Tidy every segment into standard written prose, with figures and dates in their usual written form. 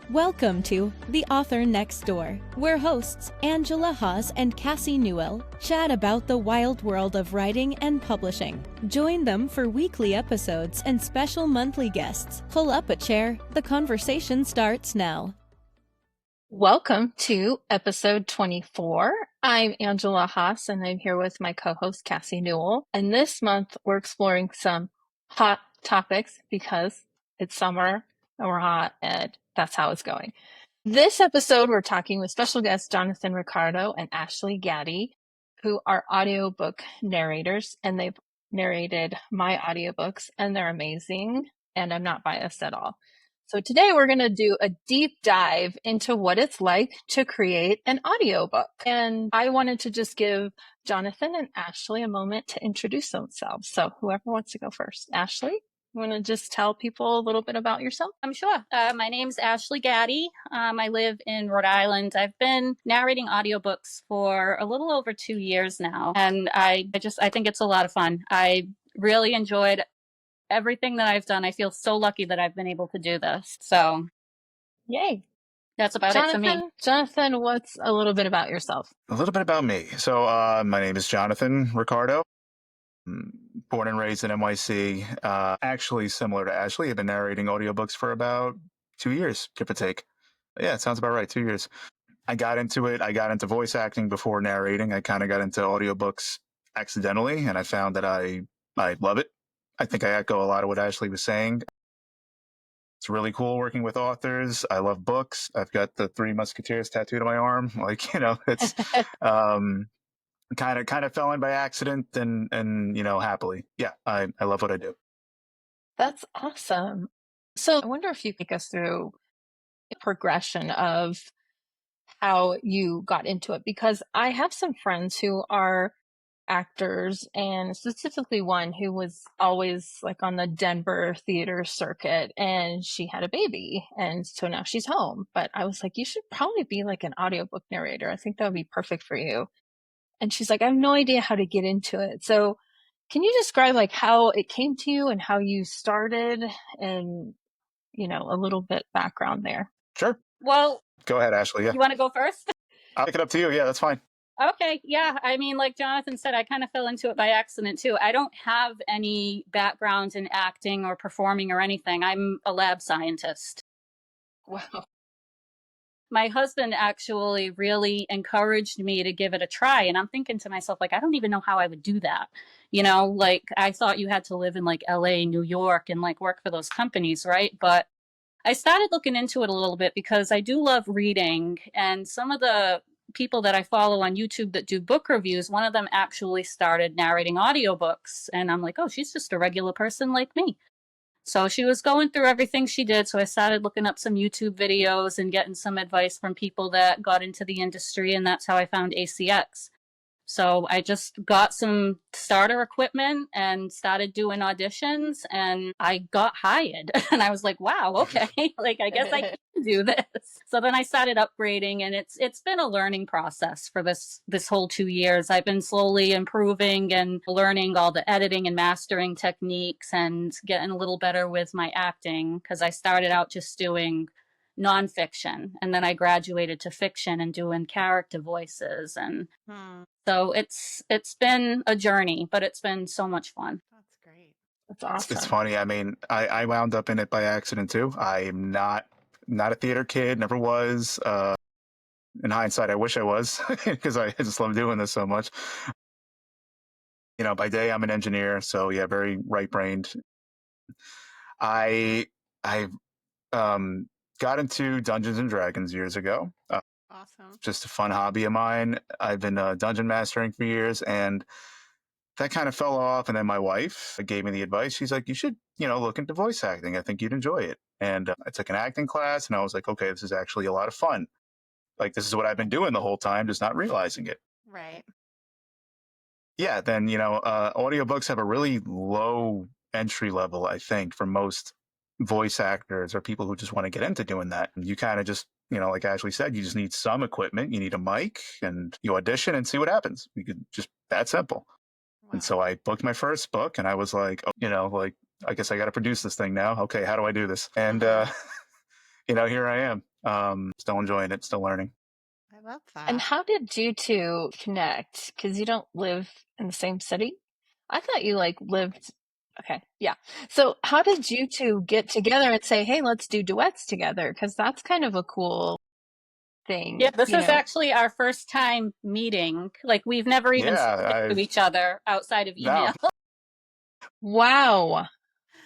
Welcome to The Author Next Door, where hosts Angela Haas and Cassie Newell chat about the wild world of writing and publishing. Join them for weekly episodes and special monthly guests. Pull up a chair. The conversation starts now. Welcome to episode 24. I'm Angela Haas, and I'm here with my co-host Cassie Newell. And this month, we're exploring some hot topics because it's summer and we're hot, and that's how it's going. This episode, we're talking with special guests Jonathan Ricardo and Ashley Gatti, who are audiobook narrators, and they've narrated my audiobooks, and they're amazing, and I'm not biased at all. So today we're going to do a deep dive into what it's like to create an audiobook. And I wanted to just give Jonathan and Ashley a moment to introduce themselves. So whoever wants to go first. Ashley? You want to just tell people a little bit about yourself? Sure. My name's Ashley Gatti. I live in Rhode Island. I've been narrating audiobooks for a little over 2 years now, and I think it's a lot of fun. I really enjoyed everything that I've done. I feel so lucky that I've been able to do this. So, yay. That's about it for me. Jonathan, what's a little bit about yourself? A little bit about me. So my name is Jonathan Ricardo. Born and raised in NYC. Actually, similar to Ashley, I've been narrating audiobooks for about 2 years, give or take. Yeah, it sounds about right, 2 years. I got into it. I got into voice acting before narrating. I kind of got into audiobooks accidentally, and I found that I love it. I think I echo a lot of what Ashley was saying. It's really cool working with authors. I love books. I've got the Three Musketeers tattooed on my arm. It's kind of fell in by accident and happily. Yeah, I love what I do. That's awesome. So I wonder if you could take us through a progression of how you got into it, because I have some friends who are actors, and specifically one who was always like on the Denver theater circuit, and she had a baby, and so now she's home. But I was like, you should probably be like an audiobook narrator. I think that would be perfect for you. And she's like, I have no idea how to get into it. So can you describe like how it came to you and how you started, and a little bit background there? Sure. Well, go ahead, Ashley. Yeah. You want to go first? I'll pick it up to you. Yeah, that's fine. Okay, yeah. I mean, like Jonathan said, I kind of fell into it by accident too. I don't have any background in acting or performing or anything. I'm a lab scientist. Wow. My husband actually really encouraged me to give it a try. And I'm thinking to myself, like, I don't even know how I would do that. Like I thought you had to live in like LA, New York, and like work for those companies, right? But I started looking into it a little bit because I do love reading, and some of the people that I follow on YouTube that do book reviews, one of them actually started narrating audiobooks, and I'm like, oh, she's just a regular person like me. So she was going through everything she did, so I started looking up some YouTube videos and getting some advice from people that got into the industry, and that's how I found ACX. So I just got some starter equipment and started doing auditions, and I got hired. And I was like, wow, okay, like I guess I can do this. So then I started upgrading, and it's been a learning process for this whole 2 years. I've been slowly improving and learning all the editing and mastering techniques and getting a little better with my acting, because I started out just doing nonfiction, and then I graduated to fiction and doing character voices, and so it's been a journey, but it's been so much fun. That's great. That's awesome. It's funny. I mean, I wound up in it by accident too. I'm not a theater kid, never was. In hindsight, I wish I was, because I just love doing this so much. By day I'm an engineer, so yeah, very right-brained. I got into Dungeons and Dragons years ago. Awesome. Just a fun hobby of mine. I've been dungeon mastering for years, and that kind of fell off. And then my wife gave me the advice. She's like, you should, look into voice acting. I think you'd enjoy it. And I took an acting class, and I was like, okay, this is actually a lot of fun. Like, this is what I've been doing the whole time, just not realizing it. Right. Yeah. Then, audiobooks have a really low entry level, I think, for most voice actors or people who just want to get into doing that. You kind of just, like Ashley said, you just need some equipment. You need a mic, and you audition and see what happens. You could just that simple. Wow. And so I booked my first book, and I was like, I guess I got to produce this thing now. Okay, how do I do this? And, here I am. Still enjoying it, still learning. I love And that. how did you two connect? Because you don't live in the same city. I thought you like lived. Okay, yeah. So how did you two get together and say, "Hey, let's do duets together"? Because that's kind of a cool thing, Yeah, this you is know. actually our first time meeting. Like, we've never even spoken Yeah, to each other outside of no, email. Wow,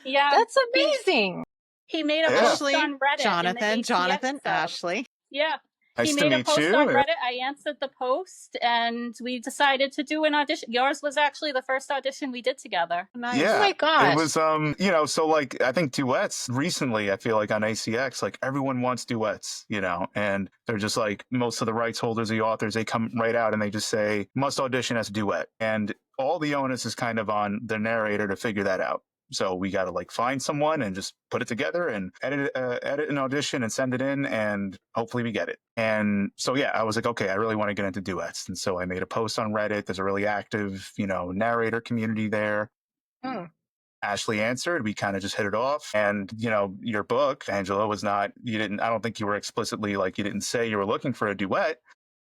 Yeah, that's he amazing. he made a yeah. post Ashley, on Reddit in the ATX Jonathan, sub. Ashley. Yeah. He Nice to made a meet post on you. Reddit. I answered the post and we decided to do an audition. Yours was actually the first audition we did together. Nice. Oh Yeah, my it gosh. was you know, so like I think duets recently, I feel like on ACX, like everyone wants duets, you know, and they're just like most of the rights holders, the authors, they come right out and they just say must audition as a duet, and all the onus is kind of on the narrator to figure that out. So we got to like find someone and just put it together and edit an audition and send it in, and hopefully we get it. And so yeah, I was like, okay, I really want to get into duets, and so I made a post on Reddit. There's a really active, you know, narrator community there. Hmm. Ashley answered. We kind of just hit it off. And, you know, your book, Angela, was not, you didn't, I don't think you were explicitly like, you didn't say you were looking for a duet,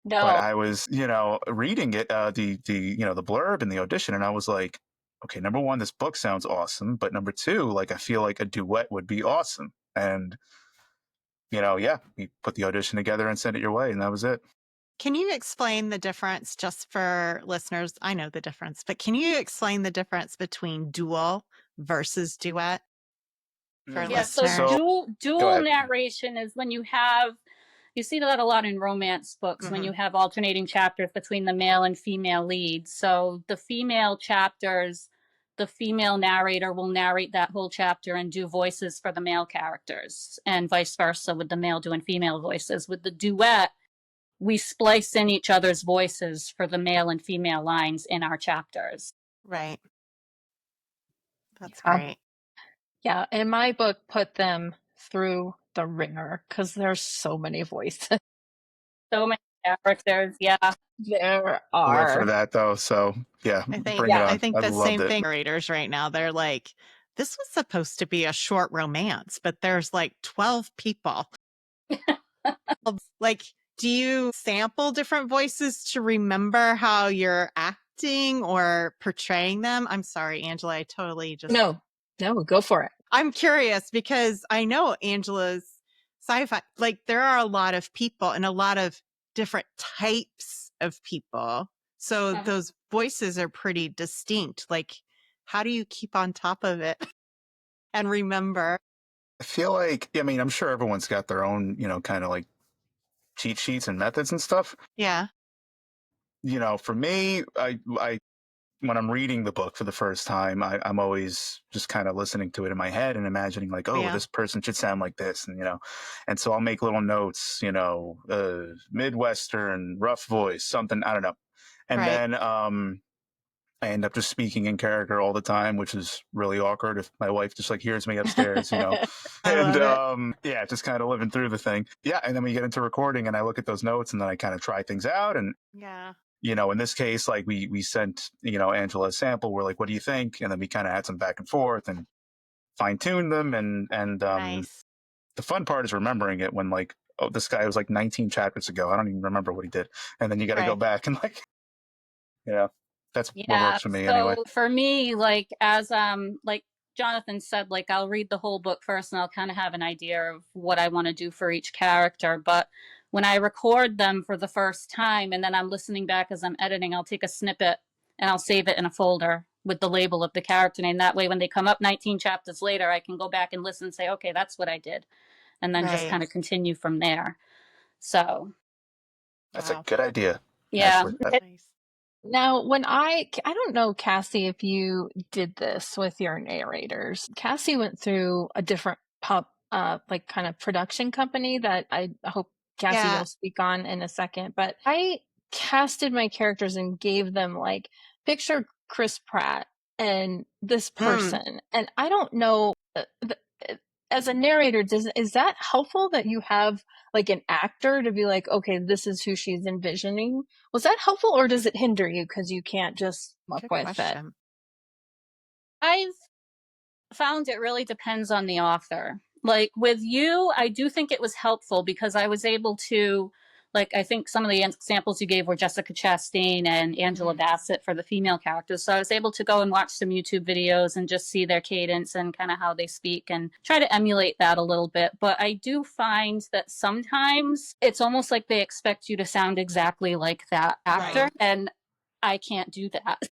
but No. I was, you know, reading it, you know, the blurb and the audition. And I was like, okay, number one, this book sounds awesome. But number two, like, I feel like a duet would be awesome. And, you know, yeah, we put the audition together and sent it your way. And that was it. Can you explain the difference just for listeners? I know the difference, but can you explain the difference between dual versus duet for Yeah, so listeners? So go dual ahead. narration is when you see that a lot in romance books when you have alternating chapters between the male and female leads. So the female chapters, the female narrator will narrate that whole chapter and do voices for the male characters, and vice versa with the male doing female voices. With the duet, we splice in each other's voices for the male and female lines in our chapters. Right. That's Yeah. great. Yeah, and my book put them through the ringer because there's so many voices. So many characters, yeah. There I live for are. that though. So yeah, I think bring it I on. think I the loved same it. thing narrators right now. They're like, this was supposed to be a short romance, but there's like 12 people. Like, do you sample different voices to remember how you're acting or portraying them? I'm sorry, Angela. I totally just No, go for it. I'm curious because I know Angela's sci-fi, like there are a lot of people and a lot of different types of people. So those voices are pretty distinct. Like, how do you keep on top of it and remember? I feel like, I mean, I'm sure everyone's got their own, you know, kind of like cheat sheets and methods and stuff. Yeah. You know, for me, I when I'm reading the book for the first time, I'm always just kind of listening to it in my head and imagining like, oh, Yeah. this person should sound like this, and you know, and so I'll make little notes, you know, Midwestern, rough voice, something, I don't know, and Right. then I end up just speaking in character all the time, which is really awkward if my wife just like hears me upstairs, you know. I And love yeah, just kind of living through the thing. Yeah, and then we get into recording and I look at those notes and then I kind of try things out. And Yeah. you know, in this case, like we sent, you know, Angela a sample. We're like, what do you think? And then we kind of had some back and forth and fine tuned them. And Nice. the fun part is remembering it when like, oh, this guy was like 19 chapters ago. I don't even remember what he did. And then you got to go Right. back and like, you know, that's what Yeah. works for me So anyway. for me, like as like Jonathan said, like I'll read the whole book first and I'll kind of have an idea of what I want to do for each character. But when I record them for the first time and then I'm listening back as I'm editing, I'll take a snippet and I'll save it in a folder with the label of the character name. That way, when they come up 19 chapters later, I can go back and listen and say, okay, that's what I did. And then just Right. kind of continue from there. So, That's a Wow. good idea. yeah. Ashley. Nice. Now, when I don't know, Cassie, if you did this with your narrators. Cassie went through a different like kind of production company that I hope Cassie Yeah. will speak on in a second. But I casted my characters and gave them like, picture Chris Pratt and this person. And I don't know, as a narrator, is that helpful that you have like an actor to be like, okay, this is who she's envisioning? Was that helpful, or does it hinder you because you can't just come up Good with it? question. I've found it really depends on the author. Like with you, I do think it was helpful because I was able to, like, I think some of the examples you gave were Jessica Chastain and Angela Bassett for the female characters. So I was able to go and watch some YouTube videos and just see their cadence and kind of how they speak and try to emulate that a little bit. But I do find that sometimes it's almost like they expect you to sound exactly like that actor. Right. And I can't do that.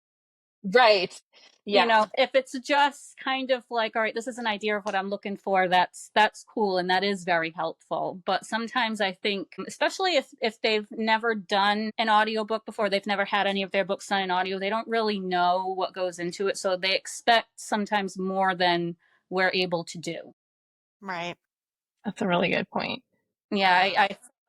Right. Yeah. You know, if it's just kind of like, all right, this is an idea of what I'm looking for, that's cool, and that is very helpful. But sometimes I think, especially if they've never done an audiobook before, they've never had any of their books done in audio, they don't really know what goes into it, so they expect sometimes more than we're able to do. Right. That's a really good point. Yeah,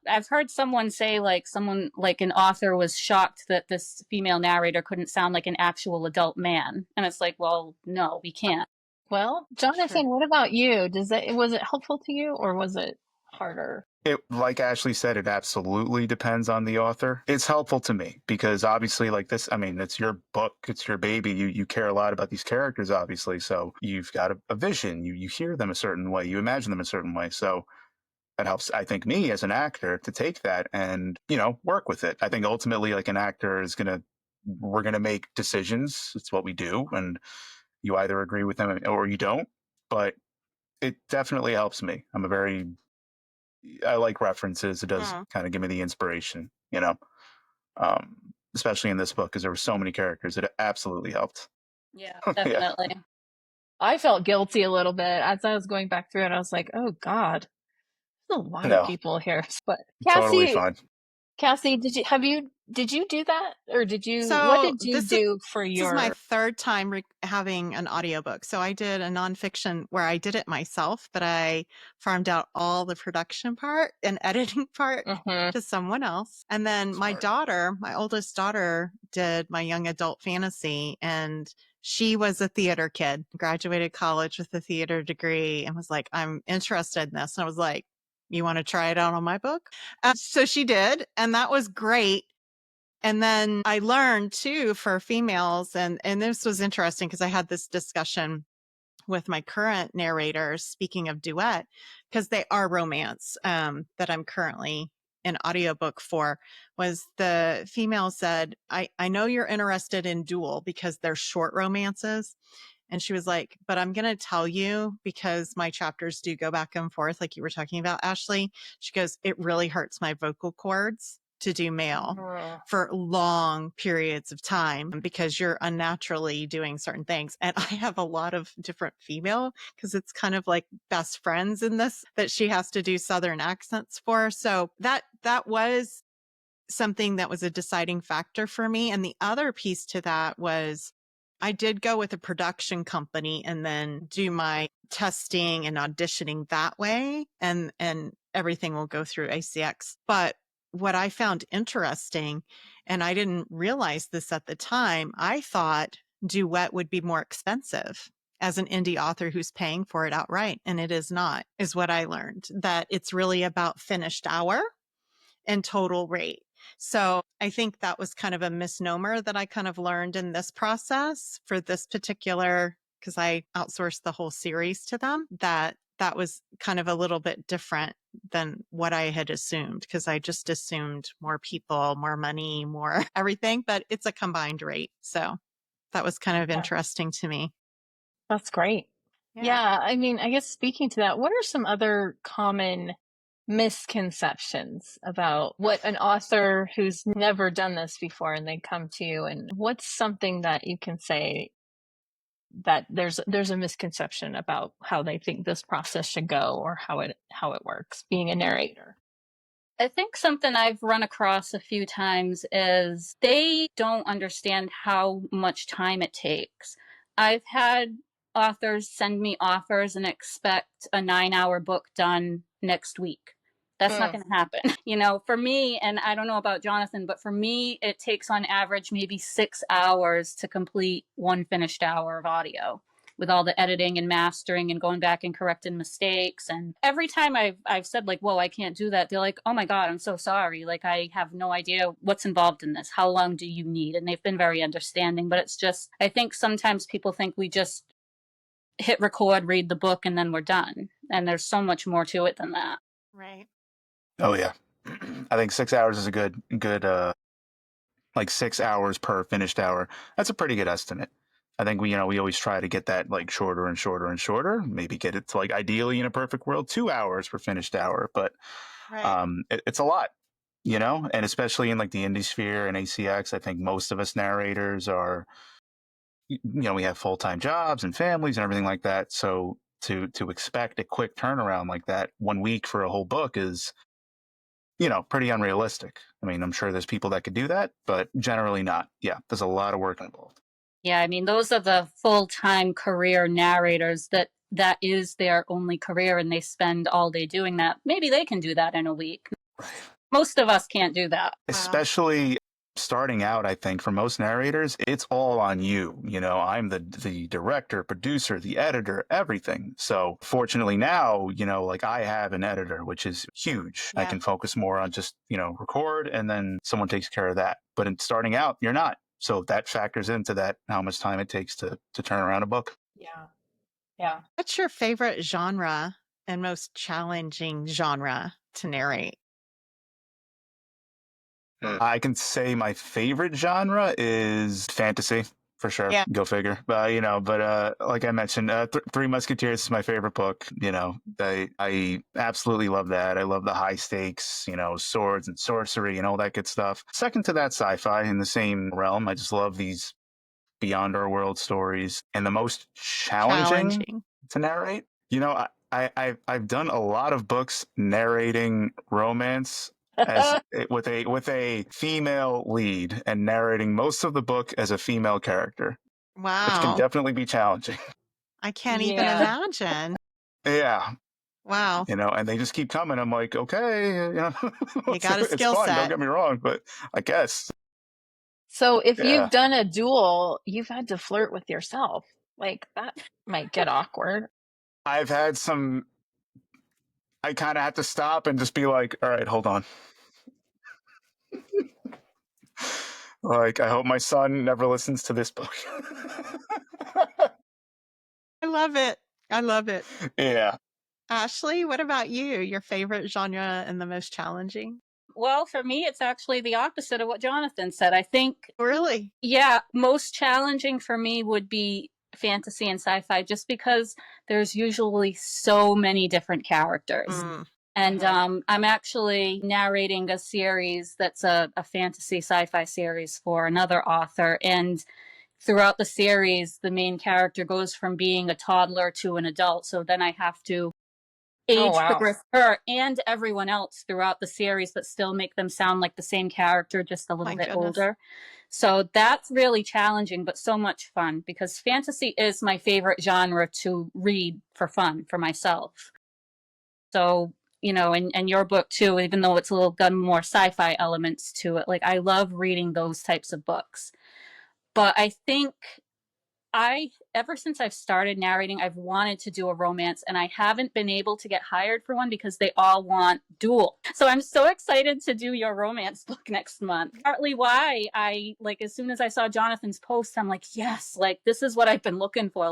I've heard someone say, like, someone, like an author was shocked that this female narrator couldn't sound like an actual adult man. And it's like, well, no, we can't. Well, Jonathan, Sure. what about you? Was it helpful to you or was it harder? It, like Ashley said, it absolutely depends on the author. It's helpful to me because obviously, like this, I mean, it's your book, it's your baby. You care a lot about these characters, obviously. So you've got a vision. You hear them a certain way. You imagine them a certain way. So that helps, I think, me as an actor to take that and, work with it. I think ultimately, like, an actor we're going to make decisions. It's what we do. And you either agree with them or you don't. But it definitely helps me. I like references. It does kind of give me the inspiration, especially in this book because there were so many characters. It absolutely helped. Yeah, definitely. Yeah. I felt guilty a little bit as I was going back through it. I was like, oh God, there's a lot of people here. But Totally fine. Cassie, did you do that? Or what did you do for This is my third time having an audiobook. So I did a nonfiction where I did it myself, but I farmed out all the production part and editing part to someone else. And then my oldest daughter, did my young adult fantasy, and she was a theater kid, graduated college with a theater degree, and was like, I'm interested in this. And I was like, you want to try it out on my book? So she did, and that was great. And then I learned too for females, and this was interesting because I had this discussion with my current narrators, speaking of duet, because they are romance, that I'm currently an audiobook for, was the female said, I know you're interested in duel because they're short romances. And she was like, but I'm going to tell you, because my chapters do go back and forth, like you were talking about, Ashley. She goes, it really hurts my vocal cords to do male for long periods of time because you're unnaturally doing certain things. And I have a lot of different female because it's kind of like best friends in this that she has to do Southern accents for. So that was something that was a deciding factor for me. And the other piece to that was I did go with a production company and then do my testing and auditioning that way. And everything will go through ACX. But what I found interesting, and I didn't realize this at the time, I thought duet would be more expensive as an indie author who's paying for it outright. And it is not, is what I learned, that it's really about finished hour and total rate. So I think that was kind of a misnomer that I kind of learned in this process for this particular, because I outsourced the whole series to them, that was kind of a little bit different than what I had assumed, because I just assumed more people, more money, more everything, but it's a combined rate. So that was kind of interesting to me. That's great. Yeah. I mean, I guess speaking to that, what are some other common misconceptions about what an author who's never done this before and they come to you, and what's something that you can say that there's a misconception about how they think this process should go or how it works being a narrator? I think something I've run across a few times is they don't understand how much time it takes. I've had authors send me offers and expect a 9-hour book done next week. That's not going to happen. For me, and I don't know about Jonathan, but for me, it takes on average maybe 6 hours to complete one finished hour of audio, with all the editing and mastering and going back and correcting mistakes. And every time I've said, like, whoa, I can't do that, they're like, oh my God, I'm so sorry. Like, I have no idea what's involved in this. How long do you need? And they've been very understanding. But it's just, I think sometimes people think we just hit record, read the book, and then we're done. And there's so much more to it than that. Right. Oh yeah. I think 6 hours is a good like 6 hours per finished hour. That's a pretty good estimate. I think we always try to get that like shorter and shorter and shorter. Maybe get it to like ideally in a perfect world 2 hours per finished hour, but Right. it's a lot, and especially in like the indie sphere and ACX. I think most of us narrators are, we have full-time jobs and families and everything like that. So to expect a quick turnaround like that 1 week for a whole book is, pretty unrealistic. I mean, I'm sure there's people that could do that, but generally not. Yeah, there's a lot of work involved. Yeah, I mean, those are the full-time career narrators that is their only career, and they spend all day doing that. Maybe they can do that in a week. Most of us can't do that. Especially starting out, I think for most narrators, it's all on you. I'm the director, producer, the editor, everything. So fortunately now, like I have an editor, which is huge. Yeah. I can focus more on just, record, and then someone takes care of that. But in starting out, you're not. So that factors into that, how much time it takes to turn around a book. Yeah. Yeah. What's your favorite genre and most challenging genre to narrate? I can say my favorite genre is fantasy, for sure. Yeah. Go figure. But like I mentioned, Three Musketeers is my favorite book. I absolutely love that. I love the high stakes, swords and sorcery and all that good stuff. Second to that, sci-fi in the same realm. I just love these beyond our world stories. And the most challenging to narrate, I've done a lot of books narrating romance as with a female lead, and narrating most of the book as a female character, which can Wow. definitely be challenging. I can't even Yeah. imagine. Yeah, Wow. and they just keep coming. I'm like, okay, You got a it's skill fun. Don't set. get me wrong, but I guess. So if Yeah. you've done a duel, you've had to flirt with yourself. Like that might get awkward. I've had some. I kind of have to stop and just be like, all right, hold on. Like, I hope my son never listens to this book. I love it. I love it. Yeah. Ashley, what about you? Your favorite genre and the most challenging? Well, for me, it's actually the opposite of what Jonathan said. I think, Really? yeah, most challenging for me would be fantasy and sci-fi, just because there's usually so many different characters. Mm. And I'm actually narrating a series that's a fantasy sci-fi series for another author. And throughout the series, the main character goes from being a toddler to an adult. So then I have to age progress her and everyone else throughout the series, but still make them sound like the same character, just a little bit older. So that's really challenging, but so much fun, because fantasy is my favorite genre to read for fun for myself. So, and your book too, even though it's a little got more sci-fi elements to it, like I love reading those types of books. But I think ever since I've started narrating, I've wanted to do a romance, and I haven't been able to get hired for one because they all want dual. So I'm so excited to do your romance book next month. Partly why I, like, as soon as I saw Jonathan's post, I'm like, yes, like this is what I've been looking for.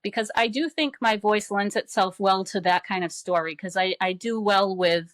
Because I do think my voice lends itself well to that kind of story, because I do well with,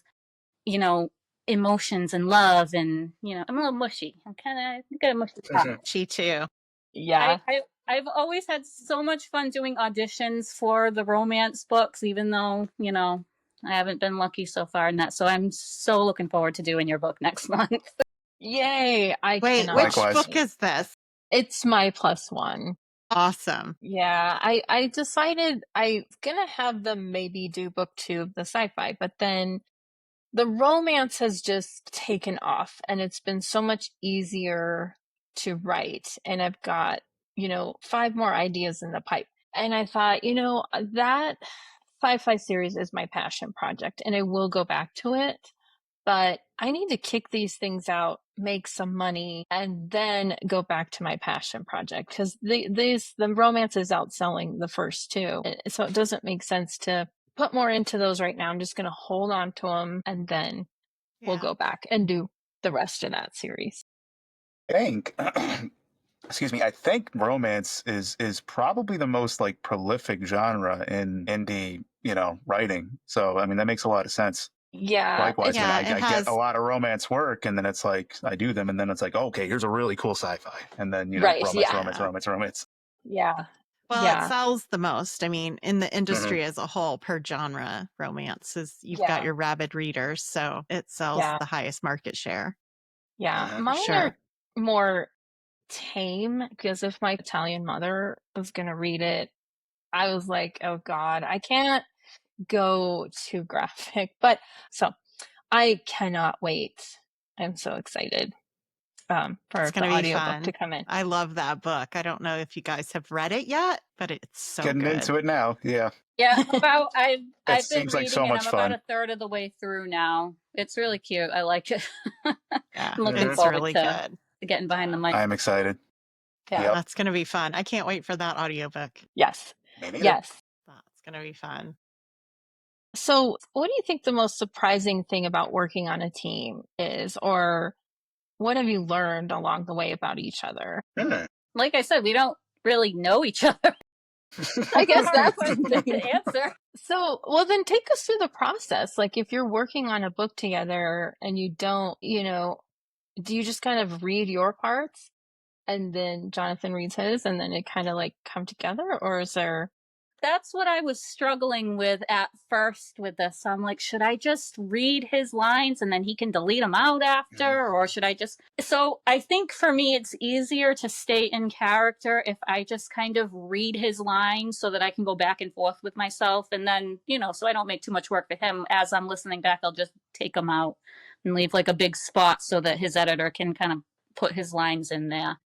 emotions and love, and, I'm a little mushy. I got a mushy top. She too. Yeah. I've always had so much fun doing auditions for the romance books, even though, I haven't been lucky so far in that. So I'm so looking forward to doing your book next month. Yay. Wait, which book is this? It's my +1. Awesome. Yeah, I decided I'm gonna have them maybe do book 2 of the sci-fi, but then the romance has just taken off, and it's been so much easier to write, and I've got 5 more ideas in the pipe. And I thought, that sci-fi series is my passion project, and I will go back to it, but I need to kick these things out, make some money, and then go back to my passion project, because the romance is outselling the first 2. So it doesn't make sense to put more into those right now. I'm just going to hold on to them, and then we'll go back and do the rest of that series. I think excuse me, I think romance is probably the most like prolific genre in indie, writing. So I mean that makes a lot of sense. Yeah, Likewise, I mean, Yeah, I it get a has. lot of romance work, and then it's like I do them, and then it's like, okay, here's a really cool sci-fi, and then right. romance, Yeah, romance, Yeah. romance, romance. yeah, Well, it yeah, sells the most. I mean, in the Hmm. industry as a whole, per genre, romance is you've got yeah, your rabid readers, so it sells yeah, the highest market share yeah. Hmm. for Mine are sure. more tame because if my Italian mother was gonna read it, I was like, oh God, I can't go too graphic. But so I cannot wait. I'm so excited It's for going the to be audiobook to fun. come in. I love that book. I don't know if you guys have read it yet, but it's so Getting good. into it now, yeah. Yeah, about It I've been seems like reading so and much I'm about fun. a third of the way through now. It's really cute. I like it. I'm Yeah, looking Hmm. it's forward really to good. getting behind the mic. I'm excited. Yeah. Yep. That's going to be fun. I can't wait for that audiobook. Yes. Me neither. Yes. That's going to be fun. So, what do you think the most surprising thing about working on a team is, or what have you learned along the way about each other? Hmm. Like I said, we don't really know each other. I That's a guess hard that's the question to thing. answer. So, well, then take us through the process. Like, if you're working on a book together and you don't, do you just kind of read your parts and then Jonathan reads his and then it kind of like come together? Or is there, That's what I was struggling with at first with this. So I'm like, should I just read his lines and then he can delete them out after? Or should I just. So I think for me, it's easier to stay in character if I just kind of read his lines so that I can go back and forth with myself. And then, so I don't make too much work for him. As I'm listening back, I'll just take them out and leave like a big spot so that his editor can kind of put his lines in there.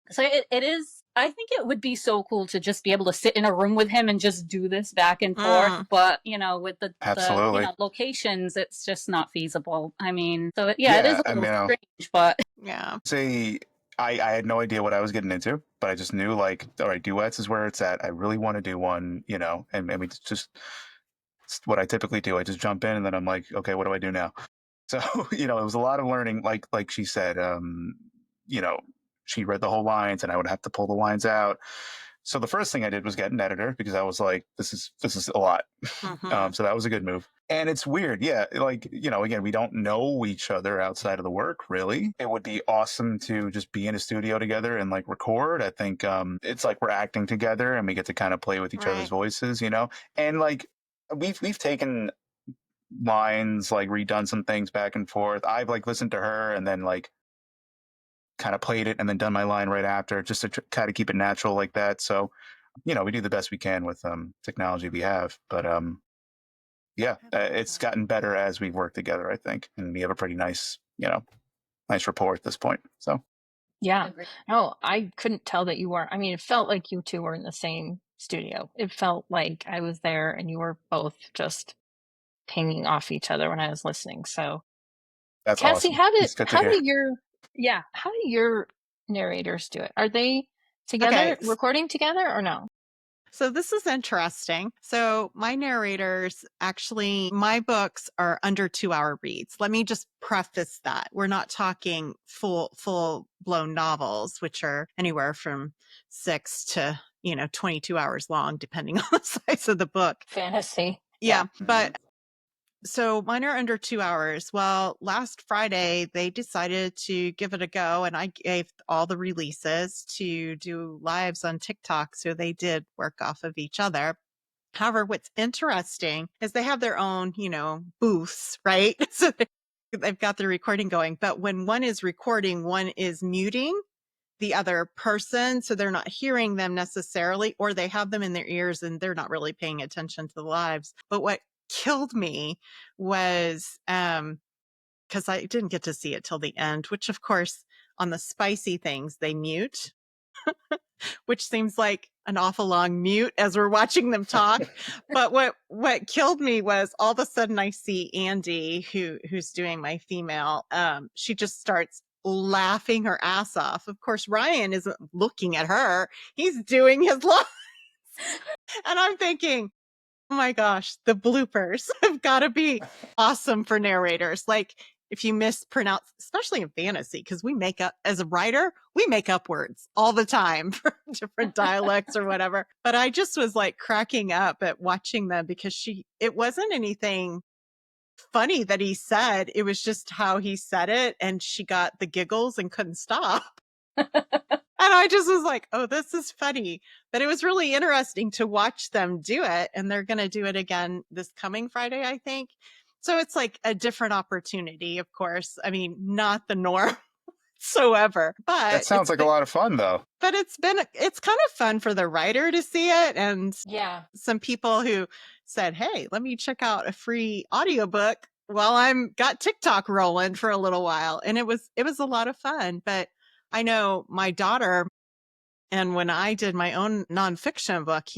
So it is. I think it would be so cool to just be able to sit in a room with him and just do this back and forth. Mm, But with the Absolutely. locations, it's just not feasible. I mean, so it is Yeah, a I little mean, strange, but yeah. say I had no idea what I was getting into, but I just knew like, all right, duets is where it's at. I really want to do one, and we just it's what I typically do. I just jump in and then I'm like, okay, what do I do now? So, it was a lot of learning, like she said, you know, she read the whole lines and I would have to pull the lines out. So the first thing I did was get an editor because I was like, this is a lot. Hmm. So that was a good move. And it's weird. Yeah. Like, again, we don't know each other outside of the work, really. It would be awesome to just be in a studio together and like record. I think it's like we're acting together and we get to kind of play with each other's Right. voices, and like we've taken lines, like redone some things back and forth. I've like listened to her and then like kind of played it and then done my line right after just to kind of keep it natural like that. So, we do the best we can with technology we have. But yeah, it's gotten better as we work together, I think. And we have a pretty nice, nice rapport at this point. So, yeah. agreed. No, I couldn't tell that you weren't. I mean, it felt like you two were in the same studio. It felt like I was there and you were both just pinging off each other when I was listening. So, that's Cassie, awesome. It's good to hear. how do your narrators do it? Are they Okay. together, recording together or no? So this is interesting. So my narrators, actually, my books are under 2 hour reads. Let me just preface that. We're not talking full blown novels, which are anywhere from 6 to, 22 hours long, depending on the size of the book. Fantasy. Yeah. Yeah. But so mine are under 2 hours. Well, last Friday, they decided to give it a go, and I gave all the releases to do lives on TikTok. So they did work off of each other. However, what's interesting is they have their own, booths, right? So they've got the recording going. But when one is recording, one is muting the other person. So they're not hearing them necessarily, or they have them in their ears and they're not really paying attention to the lives. But what killed me was, because I didn't get to see it till the end, which of course on the spicy things, they mute, which seems like an awful long mute as we're watching them talk. But what killed me was all of a sudden I see Andy, who's doing my female, she just starts laughing her ass off. Of course, Ryan isn't looking at her. He's doing his lines. And I'm thinking, oh my gosh, the bloopers have got to be awesome for narrators. Like if you mispronounce, especially in fantasy, because we make up, as a writer, we make up words all the time for different dialects or whatever. But I just was like cracking up at watching them because it wasn't anything funny that he said. It was just how he said it. And she got the giggles and couldn't stop. And I just was like, oh, this is funny. But it was really interesting to watch them do it. And they're going to do it again this coming Friday, I think. So it's like a different opportunity, of course. I mean, not the norm whatsoever. But That sounds like a lot of fun, though. But it's kind of fun for the writer to see it. And Yeah. some people who said, hey, let me check out a free audiobook while I'm got TikTok rolling for a little while. And it was a lot of fun. But I know my daughter, and when I did my own nonfiction book,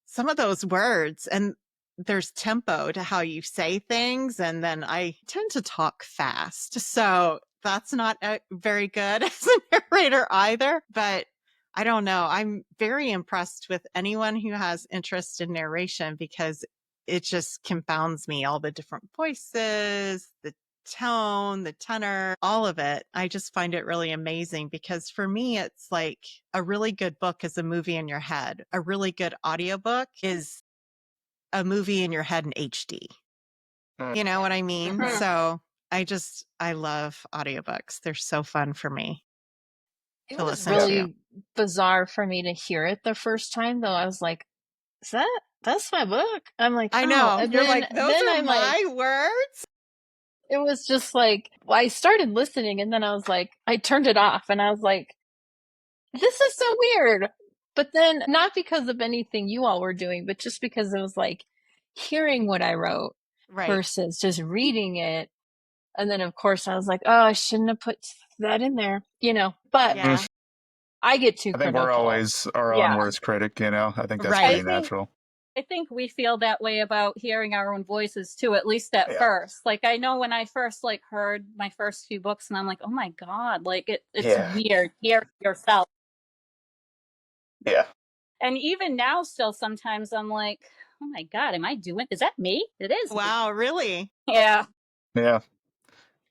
some of those words, and there's tempo to how you say things. And then I tend to talk fast. So that's not very good as a narrator either. But I don't know. I'm very impressed with anyone who has interest in narration because it just confounds me. All the different voices, the tone, the tenor, all of it. I just find it really amazing because for me, it's like a really good book is a movie in your head. A really good audiobook is a movie in your head in HD. You know what I mean? Mhm. So I love audiobooks. They're so fun for me. It to was listen to. really bizarre for me to hear it the first time, though. I was like, that's my book? I'm like, I oh. know. And You're then, like, those then are I'm like, my words. it was just like, well, I started listening and then I was like, I turned it off and I was like, this is so weird. But then, not because of anything you all were doing, but just because it was like hearing what I wrote Right. versus just reading it. And then, of course, I was like, oh, I shouldn't have put that in there, But Yeah. I get too I think critical. we're always our own worst critic, I think that's Right. pretty natural. I think we feel that way about hearing our own voices too, at least at Yeah. first. Like I know when I first heard my first few books and I'm like, oh my God, like it's Yeah. weird hearing yourself. Yeah. And even now still sometimes I'm like, oh my God, is that me? It is. Wow, really? Yeah. Yeah.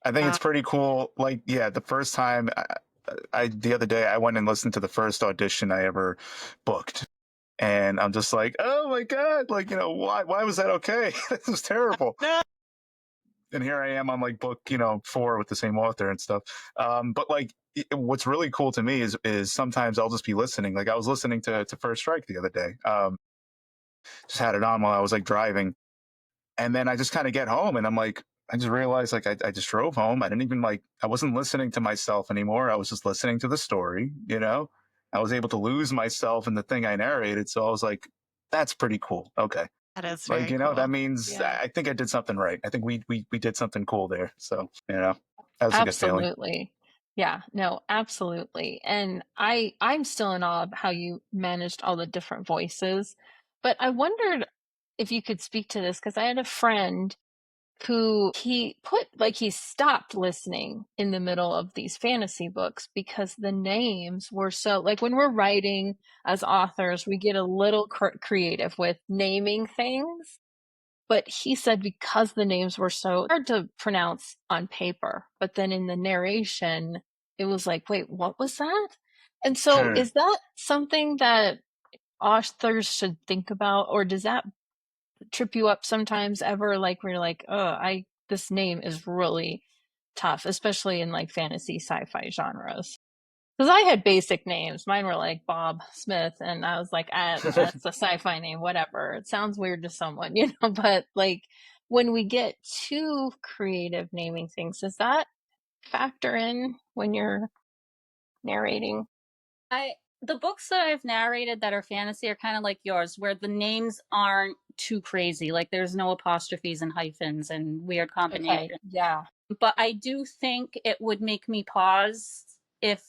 I think it's pretty cool. Like, yeah, the first time the other day I went and listened to the first audition I ever booked. And I'm just like, oh my God, like, why was that okay? This was terrible. No. And here I am on like book, 4 with the same author and stuff. But like, what's really cool to me is sometimes I'll just be listening. Like I was listening to First Strike the other day. Just had it on while I was like driving. And then I just kind of get home and I'm like, I just realized like I just drove home. I didn't even I wasn't listening to myself anymore. I was just listening to the story, I was able to lose myself in the thing I narrated. So I was like, that's pretty cool. Okay. That is very cool. That means I think I did something right. I think we did something cool there. So, that was a good feeling. Absolutely. Yeah, no, absolutely. And I'm still in awe of how you managed all the different voices. But I wondered if you could speak to this because I had a friend who he stopped listening in the middle of these fantasy books because the names were so, like, when we're writing as authors, we get a little creative with naming things. But he said because the names were so hard to pronounce on paper, but then in the narration, it was like, wait, what was that? And so is that something that authors should think about, or does that trip you up sometimes ever? Like where you're like, oh, this name is really tough, especially in like fantasy sci-fi genres. Because I had basic names. Mine were like Bob Smith, and I was like, that's a sci-fi name, whatever. It sounds weird to someone, but like when we get too creative naming things, does that factor in when you're narrating? The books that I've narrated that are fantasy are kind of like yours, where the names aren't too crazy. Like there's no apostrophes and hyphens and weird combinations. Okay. Yeah. But I do think it would make me pause if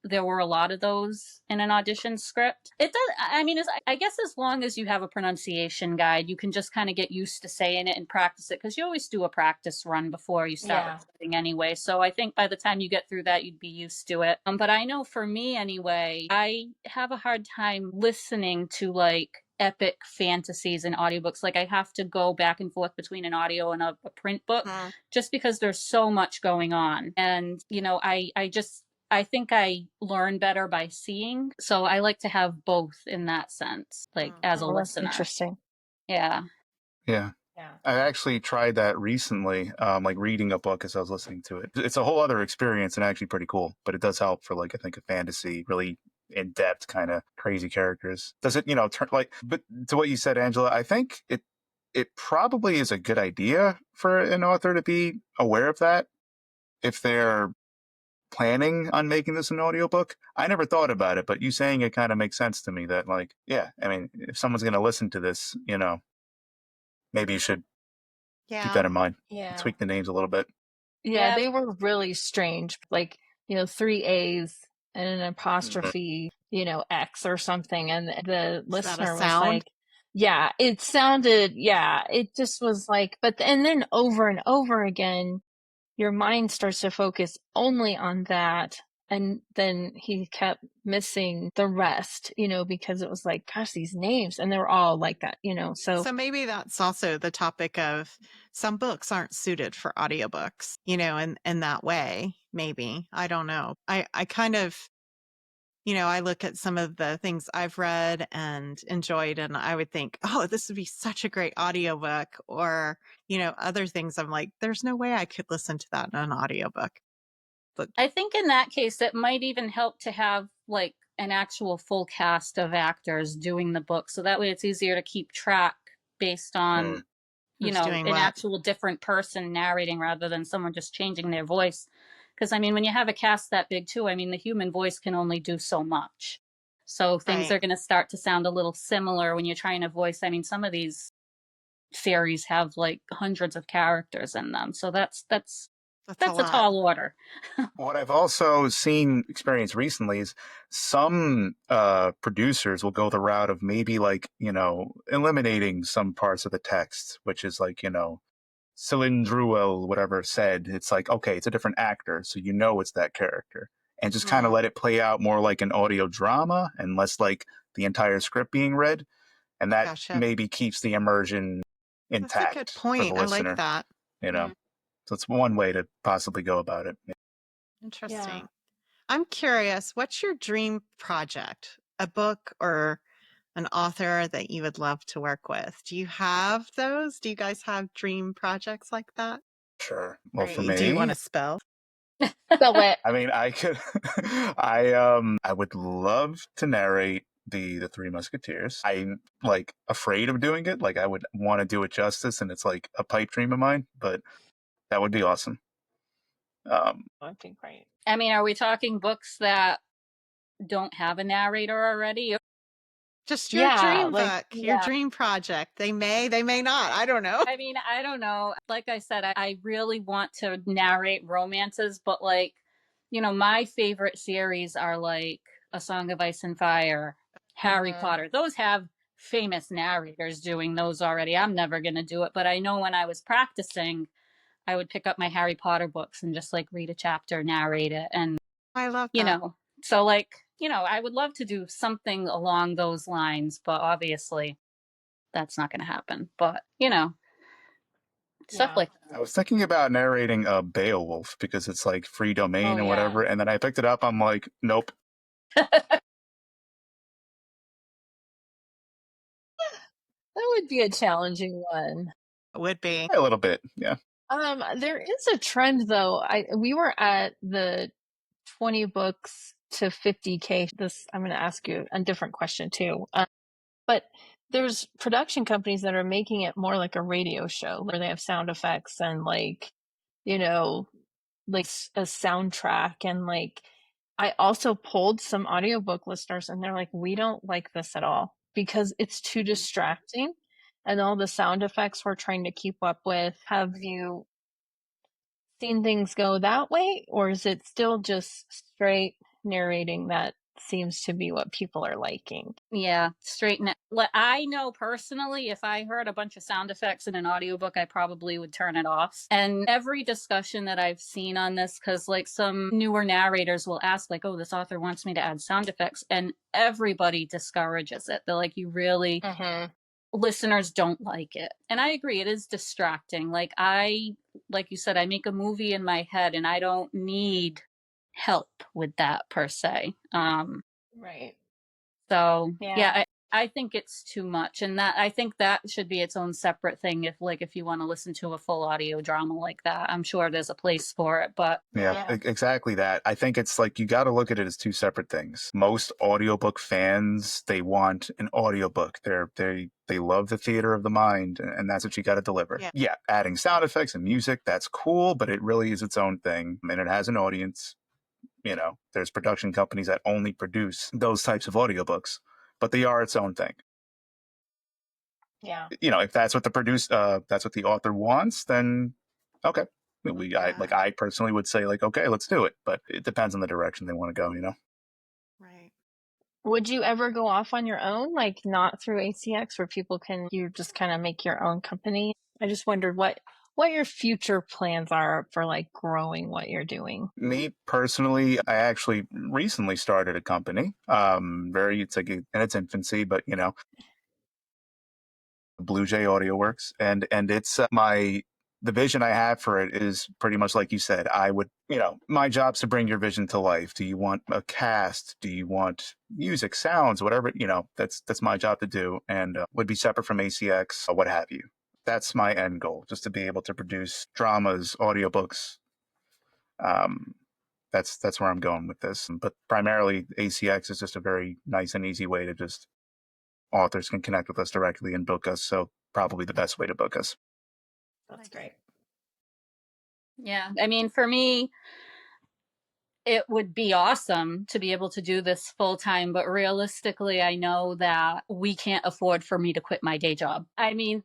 there were a lot of those in an audition script. It does. I mean, I guess as long as you have a pronunciation guide, you can just kind of get used to saying it and practice it, because you always do a practice run before you start recording anyway. So I think by the time you get through that, you'd be used to it. But I know for me anyway, I have a hard time listening to like epic fantasies and audiobooks. Like I have to go back and forth between an audio and a print book just because there's so much going on. And, I think I learn better by seeing. So I like to have both in that sense, like as a that's listener. interesting. Yeah. Yeah. I actually tried that recently, like reading a book as I was listening to it. It's a whole other experience and actually pretty cool, but it does help for like, I think a fantasy, really in-depth kind of crazy characters. Does it, turn like, but to what you said, Angela, I think it probably is a good idea for an author to be aware of that if they're planning on making this an audiobook. I never thought about it, but you saying it kind of makes sense to me that like, yeah, I mean, if someone's going to listen to this, maybe you should keep that in mind. Yeah. Tweak the names a little bit. Yeah, they were really strange. Like, 3 A's and an apostrophe, X or something. And the listener was like, yeah, it sounded, it just was like, and then over and over again, your mind starts to focus only on that. And then he kept missing the rest, because it was like, gosh, these names, and they're all like that, so maybe that's also the topic of some books aren't suited for audiobooks, in that way. Maybe, I don't know. I kind of, I look at some of the things I've read and enjoyed, and I would think, oh, this would be such a great audiobook, or, other things I'm like, there's no way I could listen to that in an audiobook. But I think in that case, it might even help to have like an actual full cast of actors doing the book. So that way it's easier to keep track based on, an actual different person narrating rather than someone just changing their voice. Because, I mean, when you have a cast that big too, I mean, the human voice can only do so much. So things are going to start to sound a little similar when you're trying to voice. I mean, some of these series have like hundreds of characters in them. So that's a tall order. What I've also experienced recently is some producers will go the route of maybe like, eliminating some parts of the text, which is like, Cylindruel, whatever said. It's like, okay, it's a different actor, so it's that character. And just kind of let it play out more like an audio drama and less like the entire script being read. And that maybe keeps the immersion intact. That's a good point. For the listener, I like that. So it's one way to possibly go about it. Interesting. Yeah. I'm curious, what's your dream project? A book or an author that you would love to work with? Do you have those? Do you guys have dream projects like that? Sure. Well, for me, do you want to spell? Spell it. I mean, I could. I would love to narrate the Three Musketeers. I'm like afraid of doing it. Like I would want to do it justice, and it's like a pipe dream of mine. But that would be awesome. I think great. I mean, are we talking books that don't have a narrator already? Just your dream book, your dream project. They may not. I don't know. I mean, I don't know. Like I said, I really want to narrate romances, but like, my favorite series are like A Song of Ice and Fire, Harry Potter. Those have famous narrators doing those already. I'm never going to do it, but I know when I was practicing, I would pick up my Harry Potter books and just like read a chapter, narrate it. And I love that. So like, I would love to do something along those lines, but obviously that's not going to happen. But, stuff like that. I was thinking about narrating Beowulf because it's like free domain and whatever. And then I picked it up. I'm like, nope. That would be a challenging one. It would be. A little bit, yeah. There is a trend though. We were at the 20 books to 50K. I'm going to ask you a different question too. But there's production companies that are making it more like a radio show where they have sound effects and like a soundtrack. And like, I also polled some audiobook listeners and they're like, we don't like this at all because it's too distracting. And all the sound effects we're trying to keep up with. Have you seen things go that way? Or is it still just straight narrating that seems to be what people are liking. Yeah, straighten it. I know personally, if I heard a bunch of sound effects in an audiobook, I probably would turn it off. And every discussion that I've seen on this, because like some newer narrators will ask, like, oh, this author wants me to add sound effects, and everybody discourages it. They're like, you really, listeners don't like it. And I agree, it is distracting. Like you said, I make a movie in my head and I don't need help with that per se. Right. So Yeah. I think it's too much, and that I think that should be its own separate thing. If you want to listen to a full audio drama like that, I'm sure there's a place for it. But Yeah, exactly that. I think it's like you got to look at it as two separate things. Most audiobook fans, they want an audiobook. They love the theater of the mind, and that's what you got to deliver. Yeah, adding sound effects and music, that's cool, but it really is its own thing, and it has an audience. You know, there's production companies that only produce those types of audiobooks, but they are its own thing. Yeah. You know, if that's what that's what the author wants, then okay. I personally would say like, okay, let's do it. But it depends on the direction they want to go, you know? Right. Would you ever go off on your own, like not through ACX where you just kind of make your own company? I just wondered what your future plans are for like growing what you're doing. Me personally, I actually recently started a company. It's like in its infancy, but you know, Blue Jay Audio Works, and it's the vision I have for it is pretty much like you said. My job's to bring your vision to life. Do you want a cast? Do you want music, sounds, whatever? You know, that's my job to do, and would be separate from ACX, what have you. That's my end goal, just to be able to produce dramas, audiobooks. That's where I'm going with this. But primarily, ACX is just a very nice and easy way to just authors can connect with us directly and book us. So probably the best way to book us. That's great. Yeah, I mean, for me, it would be awesome to be able to do this full time, but realistically, I know that we can't afford for me to quit my day job. I mean,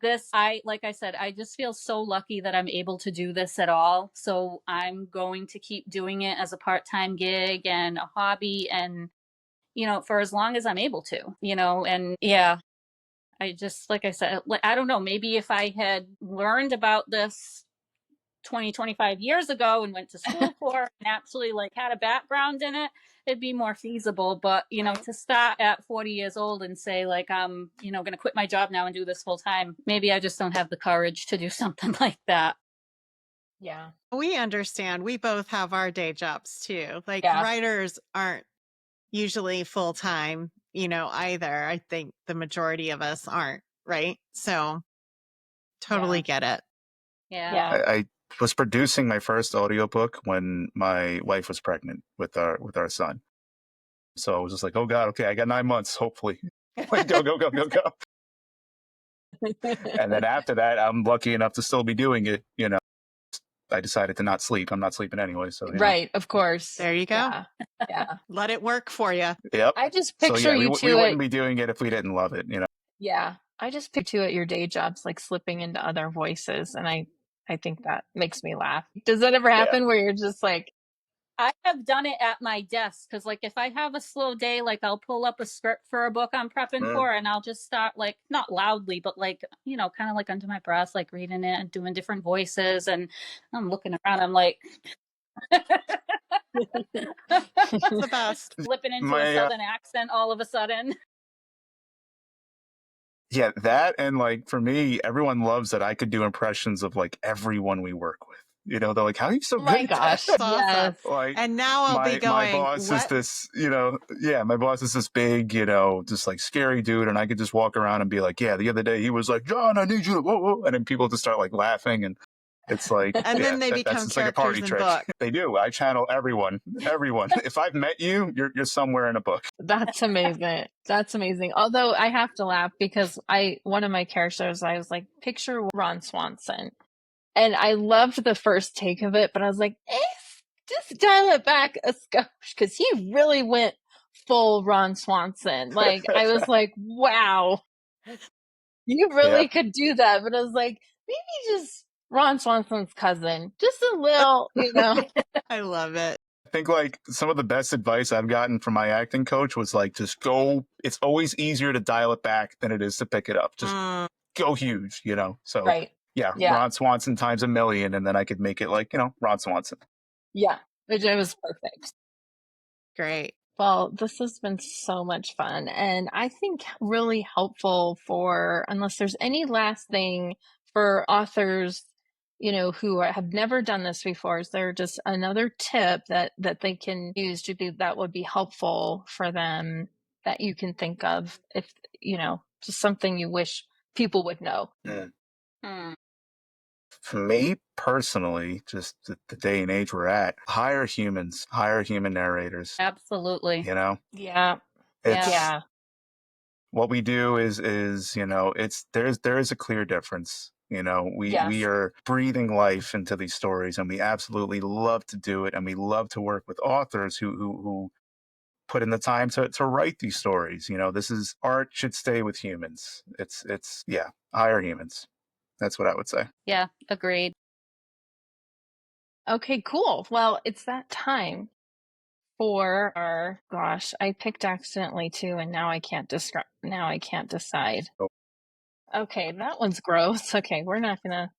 like I said, I just feel so lucky that I'm able to do this at all. So I'm going to keep doing it as a part-time gig and a hobby, and, you know, for as long as I'm able to, you know, and yeah, I just, like I said, I don't know, maybe if I had learned about this 25 years ago and went to school for it and actually like had a background in it, it'd be more feasible. But you know, to start at 40 years old and say like I'm, you know, going to quit my job now and do this full time, maybe I just don't have the courage to do something like that. Yeah. We understand. We both have our day jobs too. Like writers aren't usually full time, you know, either. I think the majority of us aren't, right? So totally get it. Yeah. I was producing my first audiobook when my wife was pregnant with our son. So I was just like, oh God, okay, I got 9 months, hopefully. Like, go. And then after that, I'm lucky enough to still be doing it, you know. I decided to not sleep. I'm not sleeping anyway. So right, of course. There you go. Yeah. Let it work for you. Yep. I just picture we wouldn't be doing it if we didn't love it, you know. Yeah. I just picture you at your day jobs like slipping into other voices, and I think that makes me laugh. Does that ever happen where you're just like, I have done it at my desk because, like, if I have a slow day, like, I'll pull up a script for a book I'm prepping for, and I'll just start, like, not loudly, but, like, you know, kind of like under my breath, like, reading it and doing different voices. And I'm looking around, I'm like, That's the best. Flipping into a southern accent all of a sudden. Yeah, that, and like for me, everyone loves that I could do impressions of like everyone we work with. You know, they're like, "How are you so good?" My gosh, at that? Awesome. Like, and now I'll be going. My boss what? is this, you know, my boss is this big, you know, just like scary dude, and I could just walk around and be like, "Yeah, the other day he was like, John, I need you to whoa, whoa," and then people just start like laughing, and it's like, and then they become that's like a party trick. They do. I channel everyone. If I've met you, you're somewhere in a book. That's amazing. That's amazing. Although I have to laugh because one of my characters, I was like, picture Ron Swanson. And I loved the first take of it, but I was like, just dial it back a skosh, because he really went full Ron Swanson. Like, I was like, wow, you really could do that. But I was like, maybe just Ron Swanson's cousin, just a little, you know. I love it. I think like some of the best advice I've gotten from my acting coach was like, just go. It's always easier to dial it back than it is to pick it up. Just go huge, you know? So Right. yeah, Yeah. Ron Swanson times a million, and then I could make it like, you know, Ron Swanson. Yeah. It was perfect. Great. Well, this has been so much fun, and I think really helpful for, unless there's any last thing for authors, you know, who have never done this before, is there just another tip that they can use that would be helpful for them that you can think of, if, you know, just something you wish people would know? For me personally, just the day and age we're at, hire humans, hire human narrators. Absolutely. You know? Yeah. It's, Yeah. what we do is, you know, there is a clear difference. You know, we Yes. are breathing life into these stories, and we absolutely love to do it, and we love to work with authors who put in the time to write these stories. You know, this is art should stay with humans. It's yeah, hire humans. That's what I would say. Yeah, agreed. Okay, cool. Well, it's that time for our, gosh, I picked accidentally too, and now I can't decide. Oh. Okay, that one's gross. Okay, we're not gonna.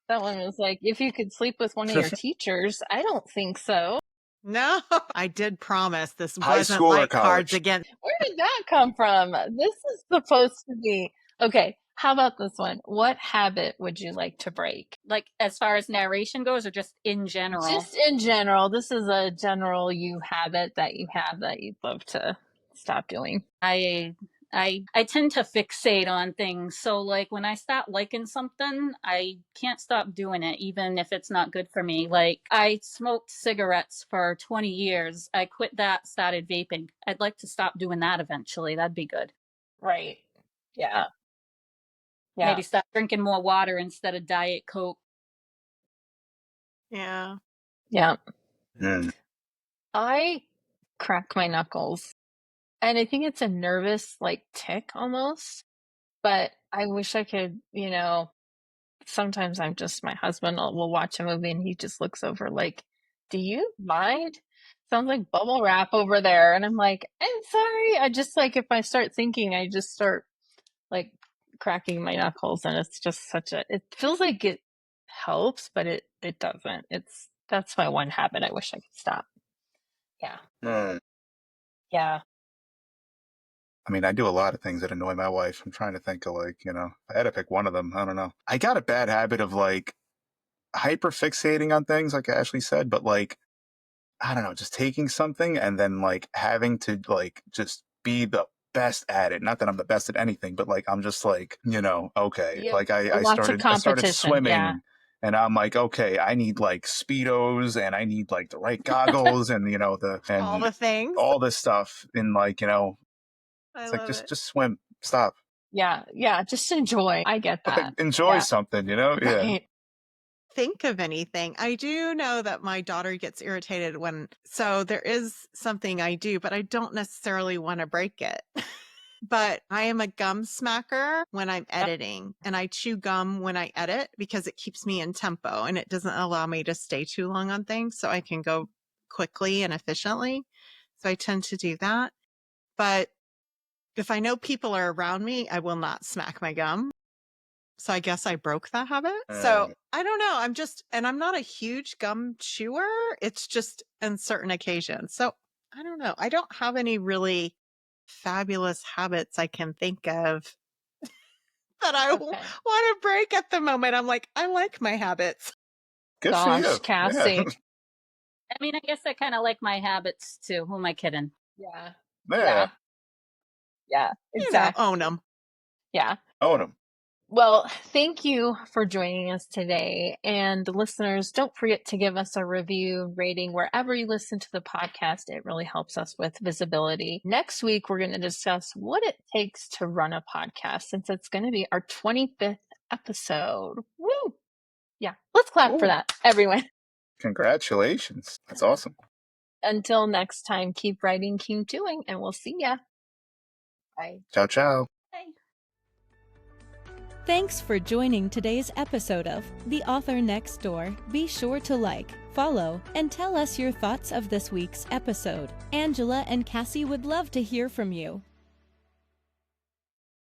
That one was like, if you could sleep with one of your teachers. I don't think so. No, I did promise this High wasn't school or like Cards college? Against. Where did that come from? This is supposed to be. Okay, how about this one? What habit would you like to break? Like as far as narration goes, or just in general? Just in general. This is a general you habit that you have that you'd love to stop doing. I tend to fixate on things. So like when I start liking something, I can't stop doing it, even if it's not good for me. Like I smoked cigarettes for 20 years. I quit that, started vaping. I'd like to stop doing that eventually. That'd be good. Right. Yeah. Yeah. Maybe stop drinking more water instead of Diet Coke. Yeah. Yeah. Mm. I crack my knuckles. And I think it's a nervous, like, tick almost. But I wish I could, you know, sometimes my husband will watch a movie and he just looks over like, do you mind? Sounds like bubble wrap over there. And I'm like, I'm sorry. I just, like, if I start thinking, I just start, like, cracking my knuckles. And it's just it feels like it helps, but it doesn't. That's my one habit I wish I could stop. Yeah. Mm. Yeah. I mean, I do a lot of things that annoy my wife. I'm trying to think of, like, you know, if I had to pick one of them, I don't know. I got a bad habit of like hyper fixating on things, like Ashley said, but like, I don't know, just taking something and then like having to like just be the best at it. Not that I'm the best at anything, but like I'm just like, you know, okay. Yeah, Like I lots of started competition, swimming, yeah. and I'm like, okay, I need like Speedos, and I need like the right goggles, and you know, All the things. all this stuff, and like, you know, I it's love like it. just swim, stop. Yeah, just enjoy. I get that. Enjoy Yeah. something, you know? Yeah. Right. Think of anything. I do know that my daughter gets irritated so there is something I do, but I don't necessarily want to break it. But I am a gum smacker when I'm editing, and I chew gum when I edit because it keeps me in tempo and it doesn't allow me to stay too long on things, so I can go quickly and efficiently. So I tend to do that. But if I know people are around me, I will not smack my gum. So I guess I broke that habit. So I don't know. I'm not a huge gum chewer. It's just on certain occasions. So I don't know. I don't have any really fabulous habits I can think of that I want to break at the moment. I'm like, I like my habits. Good Gosh, for you. Cassie. Yeah. I mean, I guess I kind of like my habits too. Who am I kidding? Yeah. Yeah. Yeah, You know, exactly. own them. Yeah. Own them. Well, thank you for joining us today. And listeners, don't forget to give us a review, rating wherever you listen to the podcast. It really helps us with visibility. Next week, we're going to discuss what it takes to run a podcast, since it's going to be our 25th episode. Woo! Yeah, let's clap for that, everyone. Congratulations. That's awesome. Until next time, keep writing, keep doing, and we'll see ya. Bye. Ciao, ciao. Bye. Thanks for joining today's episode of The Author Next Door. Be sure to like, follow, and tell us your thoughts of this week's episode. Angela and Cassie would love to hear from you.